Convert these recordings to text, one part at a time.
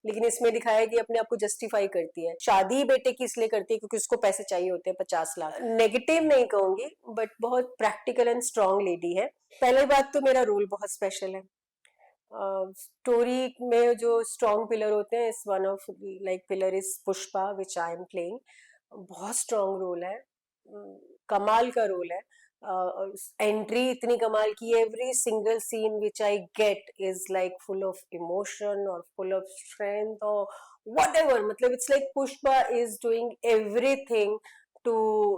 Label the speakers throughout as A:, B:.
A: लेकिन इसमें दिखाया है कि अपने आप को जस्टिफाई करती है। शादी बेटे की इसलिए करती है क्योंकि उसको पैसे चाहिए होते हैं 50 लाख। नेगेटिव नहीं कहूंगी, बट बहुत प्रैक्टिकल एंड स्ट्रांग लेडी है। पहली बात तो मेरा रोल बहुत स्पेशल है। स्टोरी में जो स्ट्रॉन्ग पिलर होते हैं, इस one of like pillar is Pushpa which I am playing. बहुत स्ट्रॉन्ग रोल है। कमाल का रोल है। एंट्री इतनी कमाल की है, every single scene which I get is like full of emotion और फुल ऑफ स्ट्रेंथ और वट एवर। मतलब it's like Pushpa is doing everything to,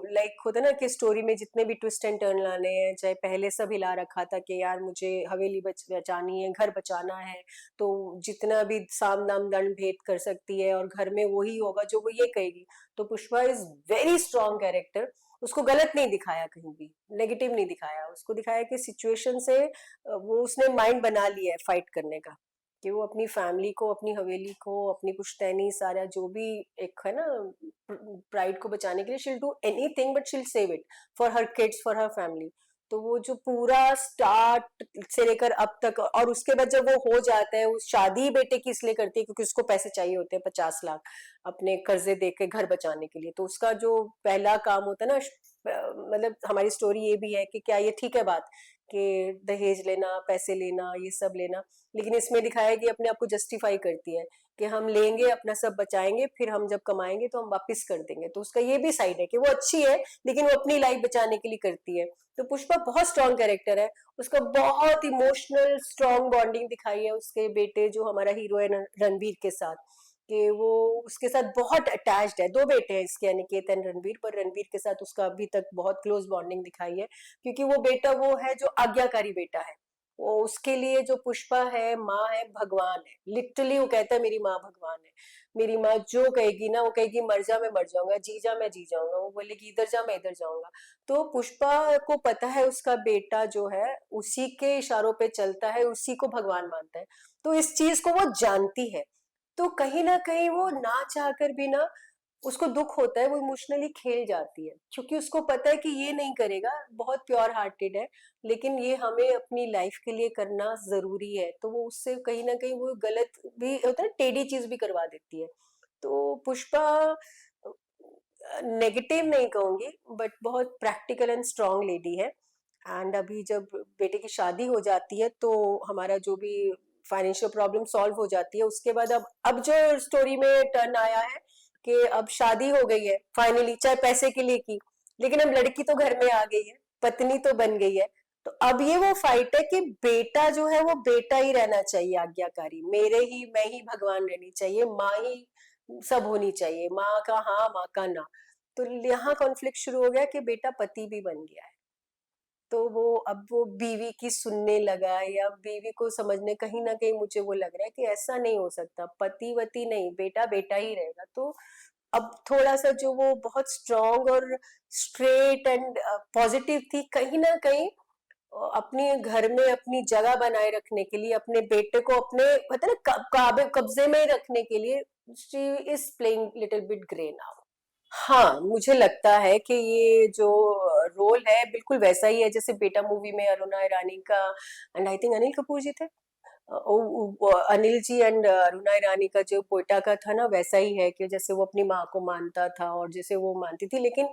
A: like होता है ना कि स्टोरी में जितने भी ट्विस्ट एंड टर्न लाने हैं, चाहे पहले सब हिला रखा था कि यार मुझे हवेली बचानी है, घर बचाना है, तो जितना भी साम दाम दंड भेद कर सकती है और घर में वही होगा जो वो ये कहेगी। तो Pushpa is very strong character. उसको गलत नहीं दिखाया, कहीं भी नेगेटिव नहीं दिखाया, उसको दिखाया कि सिचुएशन से वो उसने माइंड बना लिया है फाइट करने का, कि वो अपनी फैमिली को, अपनी हवेली को, अपनी पुश्तैनी, सारा जो भी एक है ना प्राइड को बचाने के लिए शील डू एनीथिंग बट शील save it for her kids, for her family. तो वो जो पूरा स्टार्ट से लेकर अब तक, और उसके बाद जब वो हो जाता है, उस शादी बेटे की इसलिए करती है क्योंकि उसको पैसे चाहिए होते हैं 50 लाख अपने कर्जे दे के घर बचाने के लिए। तो उसका जो पहला काम होता है ना, मतलब हमारी स्टोरी ये भी है कि क्या ये ठीक है बात कि दहेज लेना, पैसे लेना, ये सब लेना, लेकिन इसमें दिखाया है कि अपने आप को जस्टिफाई करती है कि हम लेंगे, अपना सब बचाएंगे, फिर हम जब कमाएंगे तो हम वापस कर देंगे। तो उसका ये भी साइड है कि वो अच्छी है लेकिन वो अपनी लाइफ बचाने के लिए करती है। तो पुष्पा बहुत स्ट्रॉन्ग कैरेक्टर है। उसका बहुत इमोशनल स्ट्रॉन्ग बॉन्डिंग दिखाई है उसके बेटे जो हमारा हीरो है रणबीर के साथ, कि वो उसके साथ बहुत अटैच्ड है। दो बेटे हैं इसके, अनिकेत एंड रणबीर, पर रणबीर के साथ उसका अभी तक बहुत क्लोज बॉन्डिंग दिखाई है, क्योंकि वो बेटा वो है जो आज्ञाकारी बेटा है। वो उसके लिए जो पुष्पा है, माँ है, भगवान है। लिटरली वो कहता है मेरी माँ भगवान है। मेरी माँ जो कहेगी ना, वो कहेगी मर जा मैं मर जाऊंगा, जी जा मैं जी जाऊंगा, वो बोलेगी इधर जा मैं इधर जाऊंगा। तो पुष्पा को पता है उसका बेटा जो है उसी के इशारों पे चलता है, उसी को भगवान मानता है। तो इस चीज को वो जानती है। तो कहीं ना कहीं वो ना चाहकर भी ना, उसको दुख होता है, वो इमोशनली खेल जाती है, क्योंकि उसको पता है कि ये नहीं करेगा, बहुत प्योर हार्टेड है, लेकिन ये हमें अपनी लाइफ के लिए करना जरूरी है। तो वो उससे कहीं ना कहीं वो गलत भी होता है, टेढ़ी चीज भी करवा देती है। तो पुष्पा नेगेटिव नहीं कहूंगी, बट बहुत प्रैक्टिकल एंड स्ट्रांग लेडी है। एंड अभी जब बेटे की शादी हो जाती है तो हमारा जो भी फाइनेंशियल प्रॉब्लम सॉल्व हो जाती है, उसके बाद अब जो स्टोरी में टर्न आया है कि अब शादी हो गई है फाइनली, चाहे पैसे के लिए की, लेकिन अब लड़की तो घर में आ गई है, पत्नी तो बन गई है। तो अब ये वो फाइट है कि बेटा जो है वो बेटा ही रहना चाहिए, आज्ञाकारी, मेरे ही, मैं ही भगवान रहनी चाहिए, माँ ही सब होनी चाहिए, माँ का हाँ माँ का ना। तो यहाँ कॉन्फ्लिक्ट शुरू हो गया कि बेटा पति भी बन गया है। तो वो अब वो बीवी की सुनने लगा है, या बीवी को समझने, कहीं ना कहीं मुझे वो लग रहा है कि ऐसा नहीं हो सकता, पति वती नहीं, बेटा बेटा ही रहेगा। तो अब थोड़ा सा जो वो बहुत स्ट्रांग और स्ट्रेट एंड पॉजिटिव थी, कहीं ना कहीं अपने घर में अपनी जगह बनाए रखने के लिए, अपने बेटे को अपने पता ना काबे कब्जे में रखने के लिए, she is playing little bit grey now. हाँ, मुझे लगता है कि ये जो रोल है बिल्कुल वैसा ही है जैसे बेटा मूवी में अरुणा ईरानी का, and I think Anil Kapoor ji थे। अनिल जी एंड अरुणा ईरानी का जो बेटा का था ना, वैसा ही है कि जैसे वो अपनी माँ को मानता था और जैसे वो मानती थी, लेकिन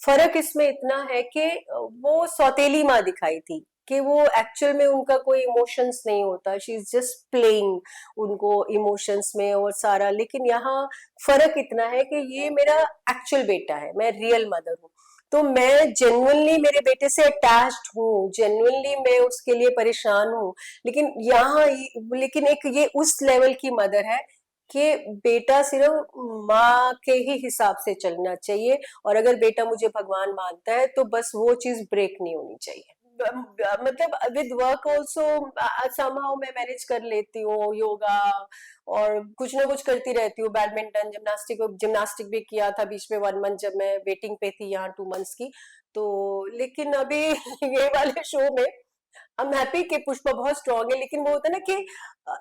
A: फर्क इसमें इतना है कि वो सौतेली माँ दिखाई थी, कि वो एक्चुअल में उनका कोई इमोशंस नहीं होता, शी इज जस्ट प्लेइंग उनको इमोशंस में और सारा। लेकिन यहाँ फर्क इतना है कि ये मेरा एक्चुअल बेटा है, मैं रियल मदर हूँ। तो मैं जेन्युइनली मेरे बेटे से अटैच्ड हूँ, जेन्युइनली मैं उसके लिए परेशान हूँ। लेकिन यहाँ लेकिन एक ये उस लेवल की मदर है कि बेटा सिर्फ माँ के ही हिसाब से चलना चाहिए, और अगर बेटा मुझे भगवान मानता है तो बस वो चीज ब्रेक नहीं होनी चाहिए। मतलब विद वर्क ऑल्सो समहाउ मैं मैनेज कर लेती हूँ, योगा और कुछ ना कुछ करती रहती हूँ, बैडमिंटन, जिम्नास्टिक भी किया था बीच में 1 मंथ जब मैं वेटिंग पे थी यहाँ 2 मंथ्स की। तो लेकिन अभी ये वाले शो में आई एम हैप्पी कि पुष्पा बहुत स्ट्रांग है, लेकिन वो होता है ना कि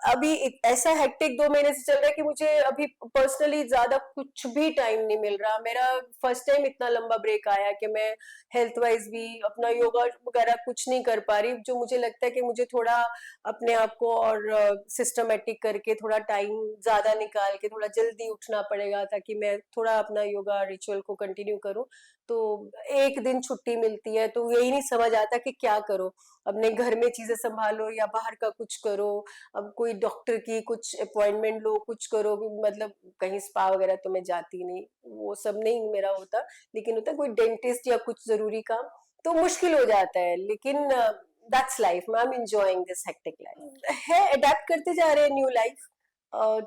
A: अभी ऐसा हेक्टिक 2 महीने से चल रहा है कि मुझे अभी पर्सनली ज्यादा कुछ भी टाइम नहीं मिल रहा। मेरा फर्स्ट टाइम इतना लंबा ब्रेक आया कि मैं हेल्थ वाइज भी अपना योगा वगैरह कुछ नहीं कर पा रही, जो मुझे लगता है कि मुझे थोड़ा अपने आप को और सिस्टमेटिक करके थोड़ा टाइम ज्यादा निकाल के थोड़ा जल्दी उठना पड़ेगा, ताकि मैं थोड़ा अपना योगा रिचुअल को कंटिन्यू करूं। तो एक दिन छुट्टी मिलती है तो यही नहीं समझ आता कि क्या करो, अपने घर में चीजें संभालो या बाहर का कुछ करो। अब कोई डॉक्टर की कुछ अपॉइंटमेंट लो, कुछ करो, मतलब कहीं स्पा वगैरह तो मैं जाती नहीं, वो सब नहीं मेरा होता। लेकिन होता है कोई डेंटिस्ट या कुछ जरूरी काम, तो मुश्किल हो जाता है। लेकिन that's life, I am enjoying this hectic life है। अडेप्ट करते जा रहे हैं न्यू लाइफ,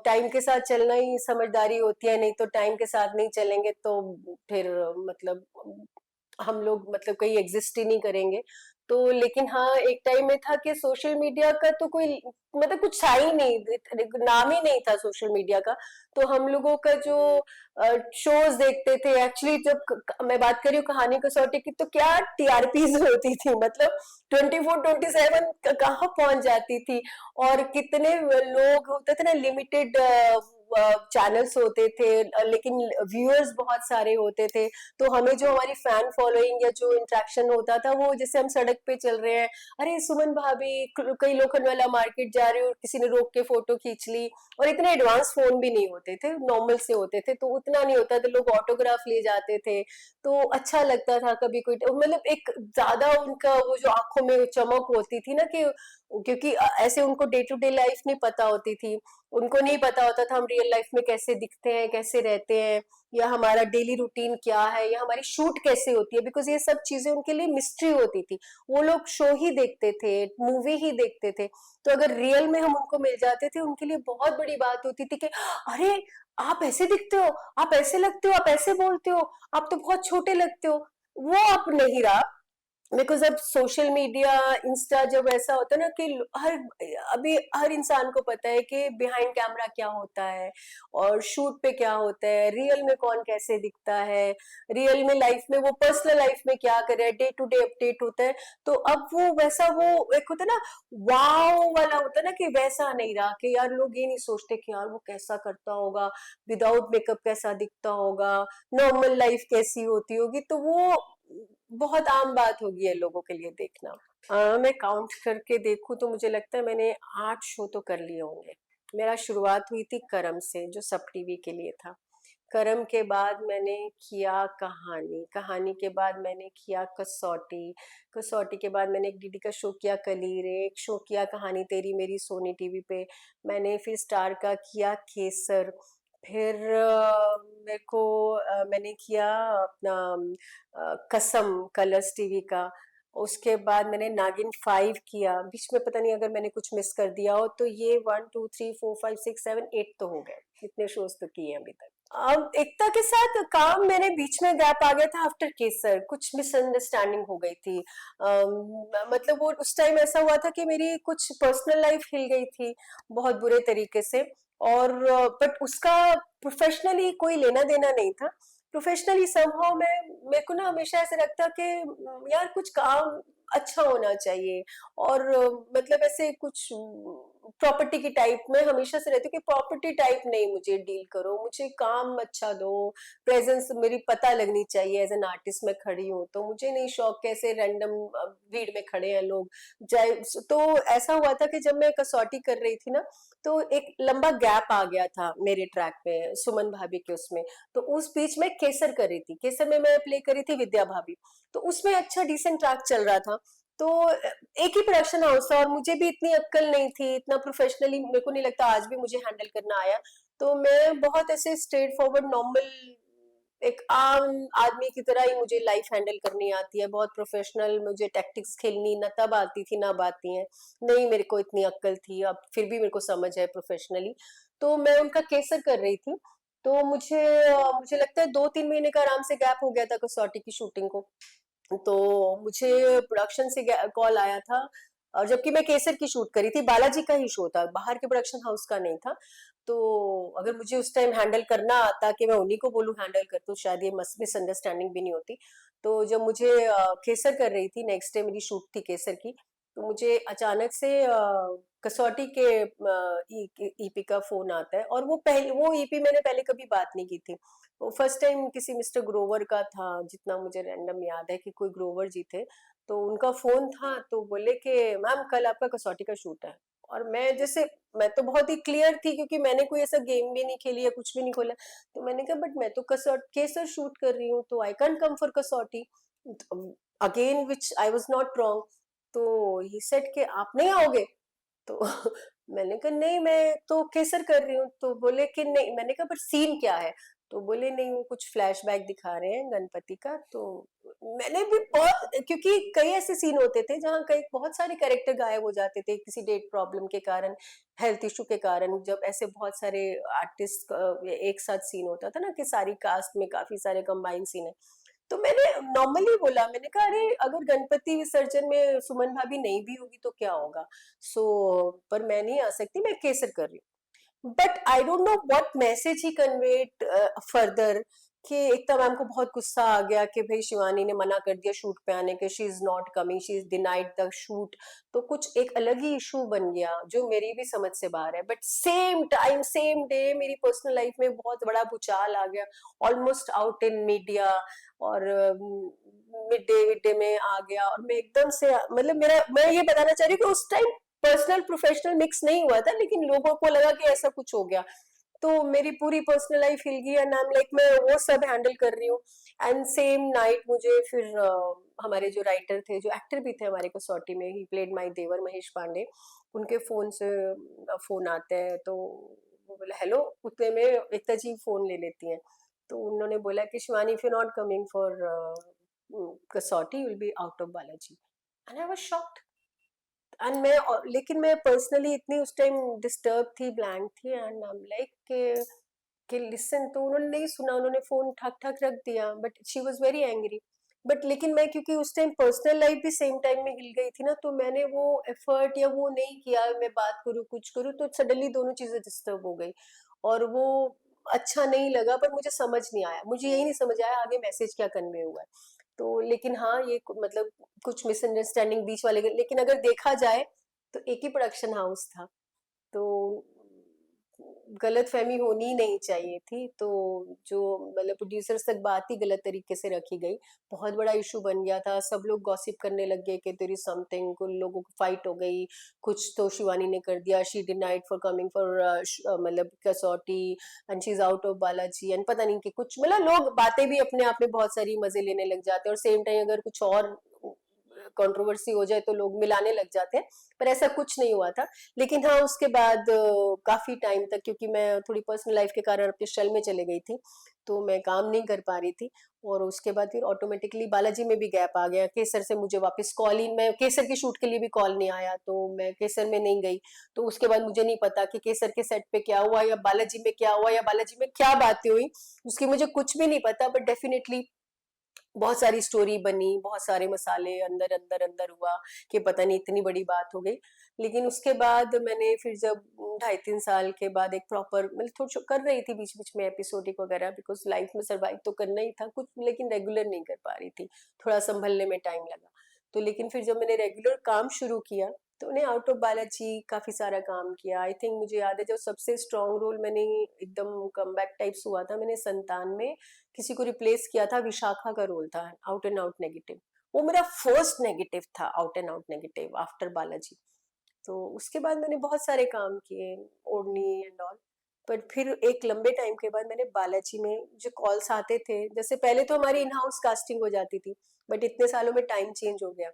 A: टाइम के साथ चलना ही समझदारी होती है, नहीं तो टाइम के साथ नहीं चलेंगे तो फिर मतलब हम लोग मतलब कहीं एग्जिस्ट ही नहीं करेंगे। तो लेकिन हाँ, एक टाइम में था कि सोशल मीडिया का तो कोई मतलब कुछ था ही नहीं, नाम ही नहीं था सोशल मीडिया का। तो हम लोगों का जो शोज देखते थे एक्चुअली, जब मैं बात कर रही हूँ कहानी कसौटी की, तो क्या टीआरपीज होती थी, मतलब 24/27 कहाँ पहुंच जाती थी। और कितने लोग होते थे ना, लिमिटेड चैनल्स होते थे, लेकिन व्यूअर्स बहुत सारे होते थे। तो हमें जो हमारी फैन फॉलोइंग या जो इंटरेक्शन होता था, वो जैसे हम सड़क पे चल रहे हैं, अरे सुमन भाभी कई लोखंड वाला मार्केट जा रहे हो, किसी ने रोक के फोटो खींच ली। और इतने एडवांस फोन भी नहीं होते थे, नॉर्मल से होते थे, तो उतना नहीं होता था, लोग ऑटोग्राफ ले जाते थे। तो अच्छा लगता था कभी कोई, मतलब एक ज्यादा उनका वो जो आंखों में चमक होती थी ना, कि क्योंकि ऐसे उनको डे टू डे लाइफ नहीं पता होती थी, उनको नहीं पता होता था हम रियल लाइफ में कैसे दिखते हैं, कैसे रहते हैं, या हमारा डेली रूटीन क्या है, या हमारी शूट कैसे होती है, बिकॉज ये सब चीजें उनके लिए मिस्ट्री होती थी। वो लोग शो ही देखते थे, मूवी ही देखते थे। तो अगर रियल में हम उनको मिल जाते थे, उनके लिए बहुत बड़ी बात होती थी कि अरे आप ऐसे दिखते हो, आप ऐसे लगते हो, आप ऐसे बोलते हो, आप तो बहुत छोटे लगते हो। वो अब नहीं रहा, बिकॉज अब सोशल मीडिया, इंस्टा जब ऐसा होता है ना कि हर अभी हर इंसान को पता है कि बिहाइंड कैमरा क्या होता है, और शूट पे क्या होता है, रियल में कौन कैसे दिखता है, रियल में लाइफ में वो पर्सनल लाइफ में क्या कर रहा है, डे टू डे अपडेट होता है। तो अब वो वैसा, वो एक होता है ना वाव वाला होता है ना, कि वैसा नहीं रहा, कि यार लोग ये नहीं सोचते कि यार वो कैसा करता होगा, विदाउट मेकअप कैसा दिखता होगा, नॉर्मल लाइफ कैसी होती होगी। तो वो बहुत आम बात होगी है लोगों के लिए देखना। मैं काउंट करके देखूं तो मुझे लगता है मैंने 8 शो तो कर लिए होंगे। मेरा शुरुआत हुई थी करम से, जो सब टीवी के लिए था। करम के बाद मैंने किया कहानी, कहानी के बाद मैंने किया कसौटी, कसौटी के बाद मैंने एक डीडी का शो किया कलीरे, एक शो किया कहानी तेरी मेरी सोनी टीवी पे। मैंने फिर स्टार का किया केसर। फिर मेरे को मैंने किया अपना कसम कलर्स टीवी का। उसके बाद मैंने नागिन 5 किया। बीच में पता नहीं अगर मैंने कुछ मिस कर दिया हो, तो ये 1 2 3 4 5 6 7 8 तो हो गए, इतने शोज तो किए हैं अभी तक। अब एकता के साथ काम मैंने बीच में गैप आ गया था आफ्टर केसर, कुछ मिसअंडरस्टैंडिंग हो गई थी। मतलब वो उस टाइम ऐसा हुआ था कि मेरी कुछ पर्सनल लाइफ हिल गई थी बहुत बुरे तरीके से। और बट उसका प्रोफेशनली कोई लेना देना नहीं था। प्रोफेशनली समहाउ मैं, मेरे को ना हमेशा ऐसे लगता कि यार कुछ काम अच्छा होना चाहिए। और मतलब ऐसे कुछ प्रॉपर्टी की टाइप में हमेशा से रहती हूँ कि प्रॉपर्टी टाइप नहीं मुझे डील करो, मुझे काम अच्छा दो, प्रेजेंस मेरी पता लगनी चाहिए। एज एन आर्टिस्ट मैं खड़ी हूँ, तो मुझे नहीं शौक कैसे रैंडम भीड़ में खड़े हैं लोग जाए। तो ऐसा हुआ था कि जब मैं कसौटी कर रही थी ना, तो एक लंबा गैप आ गया था मेरे ट्रैक पे सुमन भाभी के उसमें। तो उस बीच में केसर कर रही थी, केसर में मैं प्ले करी थी विद्या भाभी। तो उसमें अच्छा डिसेंट ट्रैक चल रहा था। तो एक ही प्रोडक्शन हाउस था, और मुझे भी इतनी अक्कल नहीं थी, इतना प्रोफेशनली मेरे को नहीं लगता आज भी मुझे हैंडल करना आया। तो मैं बहुत ऐसे स्ट्रेट फॉरवर्ड नॉर्मल एक आम आदमी की तरह ही मुझे लाइफ हैंडल करनी आती है, बहुत प्रोफेशनल। मुझे टैक्टिक्स खेलनी न तब आती थी ना अब आती हैं, नहीं मेरे को इतनी अक्कल थी, अब फिर भी मेरे को समझ है प्रोफेशनली। तो मैं उनका केसर कर रही थी। तो मुझे लगता है 2-3 महीने का आराम से गैप हो गया था कसौटी की शूटिंग को। तो मुझे प्रोडक्शन से कॉल आया था, और जबकि मैं केसर की शूट करी थी, बालाजी का ही शो था, बाहर के प्रोडक्शन हाउस का नहीं था। तो अगर मुझे उस टाइम हैंडल करना आता कि मैं उन्हीं को बोलूं हैंडल कर, तो शायद ये मिसअंडरस्टैंडिंग भी नहीं होती। तो जब मुझे केसर कर रही थी, नेक्स्ट डे मेरी शूट थी केसर की, तो मुझे अचानक से कसौटी के ईपी का फोन आता है, और वो ईपी मैंने पहले कभी बात नहीं की थी। वो फर्स्ट टाइम किसी मिस्टर ग्रोवर का था, जितना मुझे रैंडम याद है कि कोई ग्रोवर जी थे, तो उनका फोन था। तो बोले कि मैम कल आपका कसौटी का शूट है। और मैं तो बहुत ही क्लियर थी, क्योंकि मैंने कोई ऐसा गेम भी नहीं खेली या कुछ भी नहीं खोला। तो मैंने कहा बट मैं तो केसर शूट कर रही हूँ, तो आई कैंट कम फॉर कसौटी again, which I was not wrong. तो ही सेड कि आप नहीं आओगे। तो मैंने कहा नहीं, मैं तो केसर कर रही हूँ। तो बोले कि नहीं। मैंने कहा पर सीन क्या है। तो बोले नहीं, वो कुछ फ्लैशबैक दिखा रहे हैं गणपति का। तो मैंने भी बहुत, क्योंकि कई ऐसे सीन होते थे जहाँ कई बहुत सारे कैरेक्टर गायब हो जाते थे किसी डेट प्रॉब्लम के कारण, हेल्थ इशू के कारण। जब ऐसे बहुत सारे आर्टिस्ट एक साथ सीन होता था ना, कि सारी कास्ट में काफी सारे कंबाइन सीन है। तो मैंने नॉर्मली बोला, मैंने कहा अरे अगर गणपति विसर्जन में सुमन भाभी नहीं भी होगी तो क्या होगा। पर मैं नहीं आ सकती, मैं केसर कर रही हूँ। But I don't know what message he conveyed further, कि एक तो मैम को बहुत गुस्सा आ गया कि भाई शिवानी ने मना कर दिया शूट पे आने के, she is not coming, she is denied the shoot. तो कुछ एक अलग ही इशू बन गया जो मेरी भी समझ से बाहर है। But same time same day मेरी पर्सनल लाइफ में बहुत बड़ा भूचाल आ गया, ऑलमोस्ट आउट इन मीडिया। और मिड डे में आ गया, और मैं एकदम से, मतलब मैं ये बताना चाह रही हूँ कि उस टाइम पर्सनल प्रोफेशनल मिक्स नहीं हुआ था, लेकिन लोगों को लगा कि ऐसा कुछ हो गया। तो मेरी पूरी पर्सनल लाइफ हिल गई, एंड आई एम लाइक मैं वो सब हैंडल कर रही हूँ। एंड सेम नाइट मुझे फिर हमारे जो राइटर थे, जो एक्टर भी थे हमारे कसौटी में, ही प्लेड माय देवर महेश पांडे, उनके फोन से फोन आते हैं। तो वो बोला हेलो, उतने में एकता जी फोन ले लेती हैं। तो उन्होंने बोला कि Shivani if you not coming for Kasautii will be out of Balaji. And I was shocked. And लेकिन मैं पर्सनली इतनी उस टाइम डिस्टर्ब थी, ब्लैंक थी, एंड आई एम लाइक कि लिसन। तो उन्होंने नहीं सुना, उन्होंने फोन ठक ठक रख दिया, but she was very angry. But लेकिन मैं, क्योंकि उस टाइम पर्सनल लाइफ भी सेम टाइम में हिल गई थी ना, तो मैंने वो एफर्ट या वो नहीं किया, मैं बात करूँ कुछ करूँ, तो सडनली दोनों चीजें डिस्टर्ब हो गई। और वो अच्छा नहीं लगा, पर मुझे समझ नहीं आया, मुझे यही नहीं समझ आया आगे मैसेज क्या कन्वे हुआ है। तो लेकिन हाँ, ये मतलब कुछ मिसअंडरस्टैंडिंग बीच वाले लेकिन अगर देखा जाए तो एक ही प्रोडक्शन हाउस था। तो गलतफहमी होनी ही नहीं चाहिए थी। तो जो मतलब प्रोड्यूसर्स तक बात ही गलत तरीके से रखी गई, बहुत बड़ा इशू बन गया था। सब लोग गॉसिप करने लग गए कि देयर इज समथिंग, कुछ लोगों को फाइट हो गई, कुछ तो शिवानी ने कर दिया, she denied for coming for मतलब कसौटी, and she is out of Balaji, and पता नहीं कि कुछ, मतलब लोग बातें भी अपने आप में बहुत सारी मजे लेने लग जाते हैं, और सेम टाइम अगर कुछ और कंट्रोवर्सी हो जाए तो लोग मिलाने लग जाते हैं। पर ऐसा कुछ नहीं हुआ था। लेकिन हाँ, उसके बाद काफी टाइम तक, क्योंकि मैं थोड़ी पर्सनल लाइफ के कारण अपने शेल में चले गई थी, तो मैं काम नहीं कर पा रही थी। और उसके बाद फिर ऑटोमेटिकली बालाजी में भी गैप आ गया। केसर से मुझे वापस कॉल ही, मैं केसर की शूट के लिए भी कॉल नहीं आया, तो मैं केसर में नहीं गई। तो उसके बाद मुझे नहीं पता कि केसर के सेट पे क्या हुआ, या बालाजी में क्या हुआ, या बालाजी में क्या बातें हुई, उसकी मुझे कुछ भी नहीं पता। बट डेफिनेटली बहुत सारी स्टोरी बनी, बहुत सारे मसाले अंदर अंदर अंदर हुआ, कि पता नहीं इतनी बड़ी बात हो गई। लेकिन उसके बाद मैंने फिर जब 2.5-3 साल के बाद एक प्रॉपर, मतलब थोड़ा कर रही थी बीच बीच में एपिसोडिक वगैरह, बिकॉज लाइफ में सरवाइव तो करना ही था कुछ, लेकिन रेगुलर नहीं कर पा रही थी, थोड़ा संभलने में टाइम लगा। तो लेकिन फिर जब मैंने रेगुलर काम शुरू किया, तो उन्हें आउट ऑफ बालाजी काफी सारा काम किया। आई थिंक मुझे याद है जब सबसे स्ट्रॉन्ग रोल मैंने एकदम कमबैक टाइप्स हुआ था, मैंने संतान में किसी को रिप्लेस किया था, विशाखा का रोल था, आउट एंड आउट नेगेटिव। वो मेरा फर्स्ट नेगेटिव था, out and out negative after Balaji. तो उसके बाद मैंने बहुत सारे काम किए, ओढ़नी एंड ऑल। बट फिर एक लंबे टाइम के बाद मैंने बालाजी में, जो कॉल्स आते थे, जैसे पहले तो हमारी इन हाउस कास्टिंग हो जाती थी, बट इतने सालों में टाइम चेंज हो गया।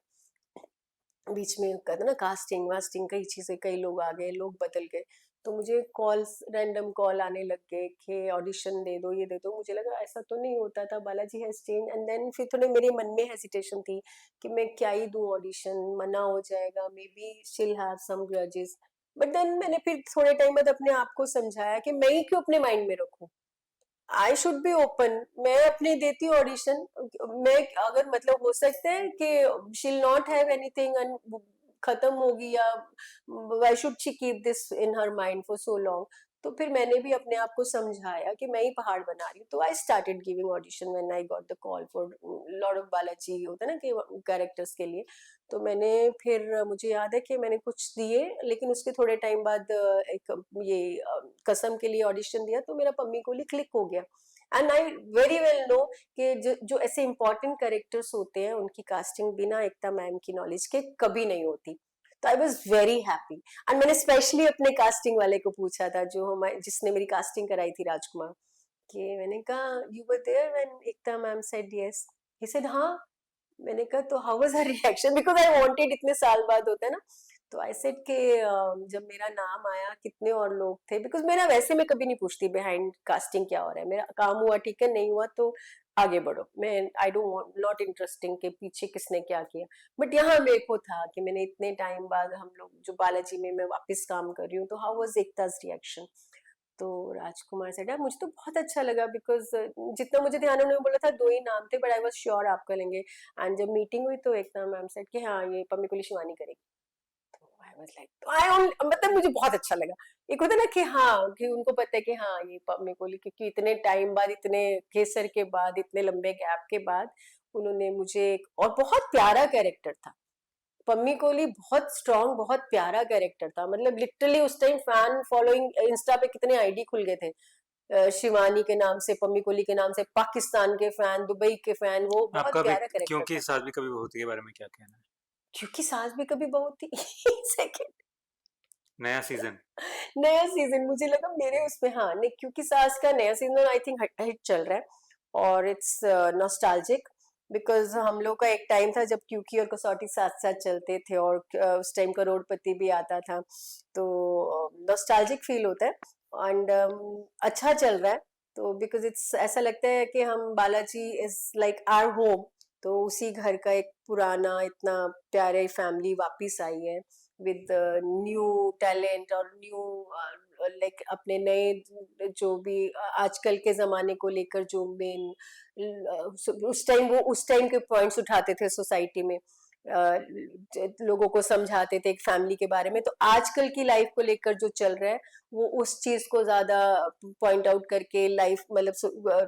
A: बीच में कहते ना कास्टिंग वास्टिंग, कई चीजें, कई लोग आ गए, लोग बदल गए। तो मुझे कॉल्स, रैंडम कॉल आने लग गए कि ऑडिशन दे दो, ये दे दो। मुझे लगा ऐसा तो नहीं होता था, Balaji has change. And then फिर थोड़े मेरे मन में हेसिटेशन थी कि मैं क्या ही दूं ऑडिशन, मना हो जाएगा, maybe she'll have some grudges. But then मैंने फिर थोड़े टाइम बाद अपने आप को समझाया कि मैं ही क्यों अपने माइंड में रखूं, आई शुड बी ओपन। मैं अपने देती हूँ ऑडिशन। मैं अगर, मतलब हो सकता है कि शील नॉट हैव एनीथिंग खत्म होगी, या why should she keep this in her mind for so long. तो फिर मैंने भी अपने आप को समझाया कि मैं ही पहाड़ बना रही हूँ, तो I started giving audition when I got the call for Lord of Balaji, होता है ना कि कैरेक्टर्स के लिए। तो मैंने फिर मुझे याद है कि मैंने कुछ दिए, लेकिन उसके थोड़े टाइम बाद एक ये कसम के लिए ऑडिशन दिया, तो मेरा पम्मी कोली क्लिक हो गया। And I very well know कि जो ऐसे इंपॉर्टेंट कैरेक्टर्स होते हैं उनकी कास्टिंग बिना एकता मैम की नॉलेज के कभी नहीं होती। तो I was very happy. And मैंने स्पेशली अपने कास्टिंग वाले को पूछा था, जो हमारे जिसने मेरी कास्टिंग कराई थी, राजकुमार, कि मैंने कहा you were there when Ekta ma'am said yes? He said हाँ। मैंने कहा तो how was her reaction, because I wanted, इतने साल बाद होता है ना। तो आई सेड कि जब मेरा नाम आया कितने और लोग थे, बिकॉज मेरा वैसे मैं कभी नहीं पूछती बिहाइंड कास्टिंग क्या हो रहा है, मेरा काम हुआ ठीक है, नहीं हुआ तो आगे बढ़ो, मैं आई डोंट नॉट इंटरेस्टिंग के पीछे किसने क्या किया। बट यहाँ मेरे को था कि मैंने इतने टाइम बाद हम लोग जो बालाजी में मैं वापस काम कर रही हूँ, तो हाउ वाज एकताज रिएक्शन? तो राजकुमार सेड मुझे तो बहुत अच्छा लगा, बिकॉज जितना मुझे ध्यान है, उन्होंने बोला था दो ही नाम थे, बट आई वाज श्योर आप करेंगे। एंड जब मीटिंग हुई तो एकता मैम सेड कि हाँ ये पम्मी कुली शिवानी करेगी। तो आई वाज लाइक, तो आई ओनली, मतलब मुझे बहुत अच्छा लगा। एक होता है ना कि हाँ, कि उनको पता है कि हाँ ये पम्मी कोहली, क्योंकि इतने टाइम बाद, इतने केसर के बाद, इतने लंबे गैप के बाद उन्होंने मुझे और बहुत प्यारा कैरेक्टर था। पम्मी कोहली बहुत स्ट्रॉन्ग, बहुत प्यारा कैरेक्टर था, मतलब लिटरली उस टाइम फैन फॉलोइंग इंस्टा पे कितने आईडी खुल गए थे, शिवानी के नाम से, पम्मी कोहली के नाम से, पाकिस्तान के फैन, दुबई के फैन, वो बहुत
B: आपका भी
A: प्यारा कैरेक्टर
B: क्योंकि
A: था।
B: सास भी कभी बहू थी के बारे में क्या कहना है?
A: क्योंकि सास भी कभी बहू थी। सेकंड,
B: नया सीजन।
A: नया सीजन मुझे लगा मेरे उसमें, हाँ नहीं, क्योंकि सास का नया सीजन आई थिंक हिट चल रहा है, और इट्स नॉस्टैल्जिक, बिकॉज हम लोग का एक टाइम था जब क्यूकी और कसौटी साथ साथ चलते थे, और उस टाइम करोड़पति भी आता था, तो नॉस्टैल्जिक फील होता है। एंड अच्छा चल रहा है, तो बिकॉज इट्स ऐसा लगता है कि हम, Balaji is like our home, तो उसी घर का एक पुराना इतना प्यारे फैमिली वापिस आई है, विद न्यू टैलेंट और न्यू लाइक अपने नए जो भी आजकल के जमाने को लेकर जो मेन उस टाइम, वो उस टाइम के पॉइंट्स उठाते थे सोसाइटी में, लोगों को समझाते थे एक फैमिली के बारे में, तो आजकल की लाइफ को लेकर जो चल रहा है वो उस चीज को ज्यादा पॉइंट आउट करके लाइफ, मतलब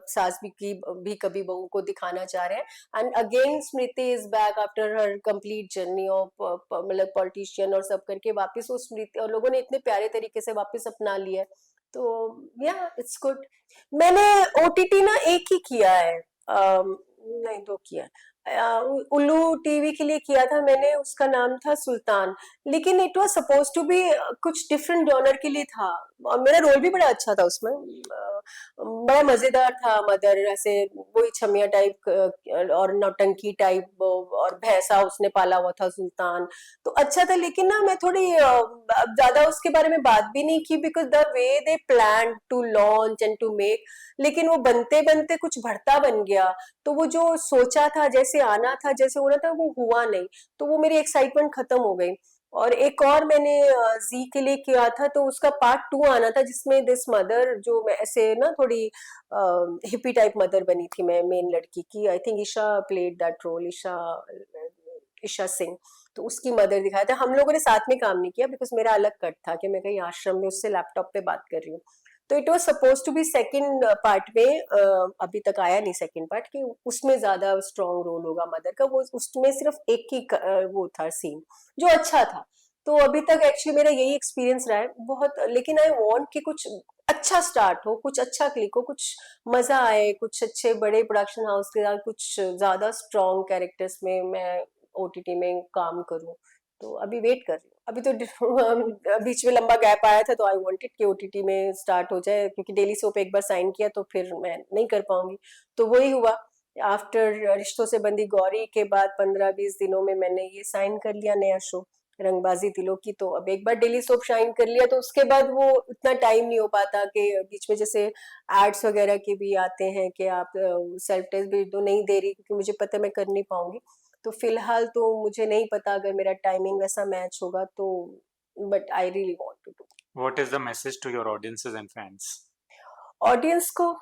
A: सास भी कभी बहू को दिखाना चाह रहे हैं। And again Smriti is back after her complete journey of, मतलब पॉलिटिशियन और सब करके वापस वो स्मृति, और लोगों ने इतने प्यारे तरीके से वापस अपना लिया है, तो या इट्स गुड। मैंने ओटीटी ना एक ही किया है, नहीं दो किया है। उल्लू टीवी के लिए किया था मैंने, उसका नाम था सुल्तान, लेकिन it was suppose to be कुछ डिफरेंट डॉनर के लिए था, और मेरा रोल भी बड़ा अच्छा था उसमें, बड़ा मजेदार था, मदर ऐसे वही छमिया टाइप और नौटंकी टाइप, और भैंसा उसने पाला हुआ था सुल्तान, तो अच्छा था। लेकिन ना मैं थोड़ी ज्यादा उसके बारे में बात भी नहीं की, because the way they plan to launch and to make, लेकिन वो बनते बनते कुछ भरता बन गया, तो वो जो सोचा था, जैसे आना था, जैसे होना था, वो हुआ नहीं, तो वो मेरी एक्साइटमेंट खत्म हो गई। और एक और मैंने जी के लिए किया था, तो उसका पार्ट 2 आना था, जिसमें दिस मदर, जो मैं ऐसे ना थोड़ी हिप्पी टाइप मदर बनी थी मैं, मेन लड़की की, I think Isha played that role, Isha, Isha Singh, तो उसकी मदर दिखाया था। हम लोगों ने साथ में काम नहीं किया, बिकॉज मेरा अलग कट था कि मैं कहीं आश्रम में उससे लैपटॉप पे बात कर रही हूँ, तो it was suppose to be second part में, अभी तक आया नहीं सेकंड पार्ट, कि उसमें ज्यादा स्ट्रॉन्ग रोल होगा मदर का, वो उसमें सिर्फ एक ही वो था सीन, जो अच्छा था। तो अभी तक एक्चुअली मेरा यही एक्सपीरियंस रहा है बहुत, लेकिन आई वांट कि कुछ अच्छा स्टार्ट हो, कुछ अच्छा क्लिक हो, कुछ मजा आए, कुछ अच्छे बड़े प्रोडक्शन हाउस के साथ कुछ ज्यादा स्ट्रॉन्ग कैरेक्टर्स में मैं ओटीटी में काम करूं, तो अभी वेट कर रही हूँ। अभी तो बीच में लंबा गैप आया था, तो आई वांटेड कि ओटीटी में स्टार्ट हो जाए, क्योंकि डेली सोप एक बार साइन किया तो फिर मैं नहीं कर पाऊंगी, तो वही हुआ। आफ्टर रिश्तों से बंदी गौरी के बाद 15-20 दिनों में मैंने ये साइन कर लिया नया शो, रंगबाजी दिलों की, तो अब एक बार डेली सोप शाइन कर लिया, तो उसके बाद वो इतना टाइम नहीं हो पाता, कि बीच में जैसे एड्स वगैरह के भी आते हैं कि आप सेल्फ टेस्ट भी तो नहीं दे रही, क्योंकि मुझे पता है मैं कर नहीं पाऊंगी, तो फिलहाल तो मुझे नहीं पता अगर मेरा टाइमिंग वैसा मैच होगा तो, but I really want to do.
B: What is the message to your audiences and fans?
A: Audience को,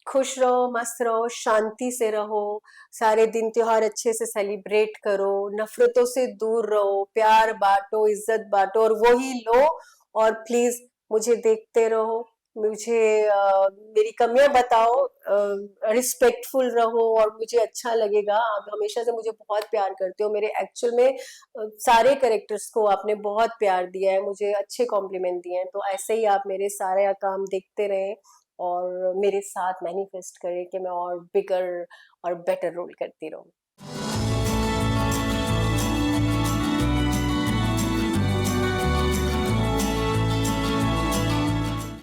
A: खुश रहो, मस्त रहो, शांति से रहो, सारे दिन त्योहार अच्छे से सेलिब्रेट करो, नफरतों से दूर रहो, प्यार बांटो, इज्जत बांटो, और वही लो, और प्लीज मुझे देखते रहो, मुझे मेरी कमियां बताओ, रिस्पेक्टफुल रहो और मुझे अच्छा लगेगा। आप हमेशा से मुझे बहुत प्यार करते हो, मेरे एक्चुअल में सारे कैरेक्टर्स को आपने बहुत प्यार दिया है, मुझे अच्छे कॉम्प्लीमेंट दिए हैं, तो ऐसे ही आप मेरे सारे काम देखते रहें और मेरे साथ मैनिफेस्ट करें कि मैं और बिगर और बेटर रोल करती रहूं।